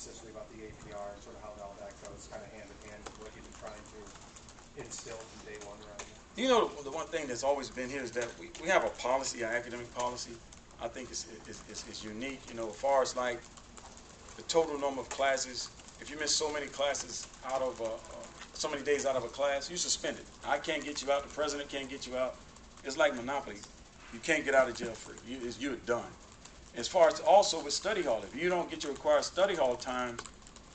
specifically about the APR, sort of how all that goes, kind of hand in hand with what you've been trying to instill from day one around here? You know, the one thing that's always been here is that we have a policy, our academic policy. I think it's unique, you know, as far as like the total number of classes. If you miss so many classes out of so many days out of a class, you suspended. I can't get you out. The president can't get you out. It's like Monopoly. You can't get out of jail free. You're done. As far as also with study hall, if you don't get your required study hall time,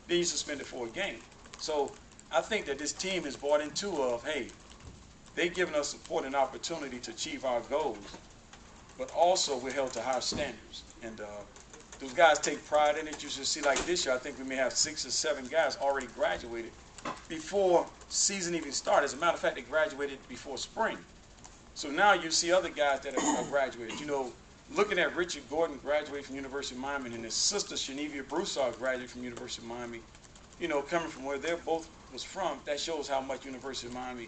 then you're suspended for a game. So I think that this team has bought into of, hey, they've given us support and opportunity to achieve our goals, but also we're held to higher standards. And those guys take pride in it. You should see, like this year, I think we may have 6 or 7 guys already graduated before season even started. As a matter of fact, they graduated before spring. So now you see other guys that have graduated. You know, looking at Richard Gordon graduate from University of Miami and his sister Shanivia Broussard graduated from University of Miami, you know, coming from where they both was from, that shows how much University of Miami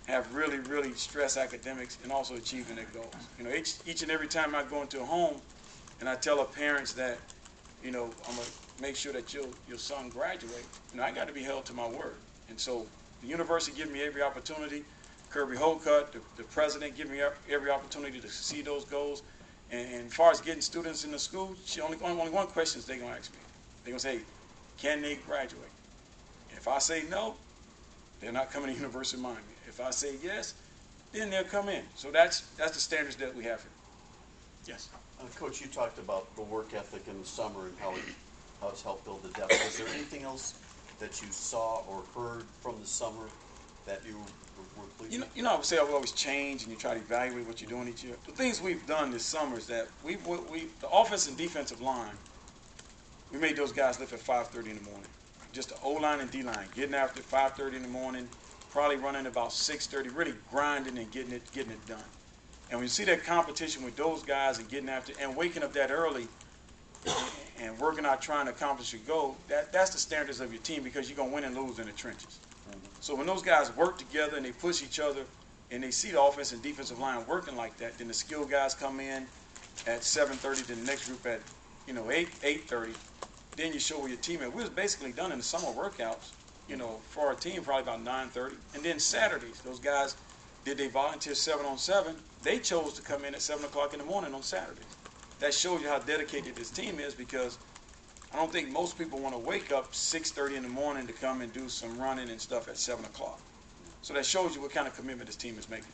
have really, really stressed academics and also achieving their goals. You know, each and every time I go into a home and I tell the parents that, you know, I'm going to make sure that your son graduate, you know, I got to be held to my word. And so the university gives me every opportunity. Kirby Holcutt, the president, give me every opportunity to see those goals. And as far as getting students in the school, only one question is they're going to ask me. They're going to say, can they graduate? If I say no, they're not coming to University of Miami. If I say yes, then they'll come in. So that's the standards that we have here. Yes. Coach, you talked about the work ethic in the summer and how it's helped build the depth. Is there anything else that you saw or heard from the summer that you were pleased with? You know, I would say I would always change and you try to evaluate what you're doing each year. The things we've done this summer is that the offense and defensive line, we made those guys lift at 5:30 in the morning. Just the O-line and D-line, getting after 5:30 in the morning, probably running about 6:30, really grinding and getting it done. And when you see that competition with those guys and getting after and waking up that early and working out trying to accomplish your goal, that's the standards of your team because you're going to win and lose in the trenches. So when those guys work together and they push each other and they see the offense and defensive line working like that, then the skill guys come in at 7:30, then the next group at 8:30. Then you show where your team is. We was basically done in the summer workouts, you know, for our team probably about 9:30. And then Saturdays, those guys, did they volunteer 7-on-7? They chose to come in at 7 o'clock in the morning on Saturdays. That shows you how dedicated this team is because I don't think most people want to wake up 6:30 in the morning to come and do some running and stuff at 7 o'clock. So that shows you what kind of commitment this team is making.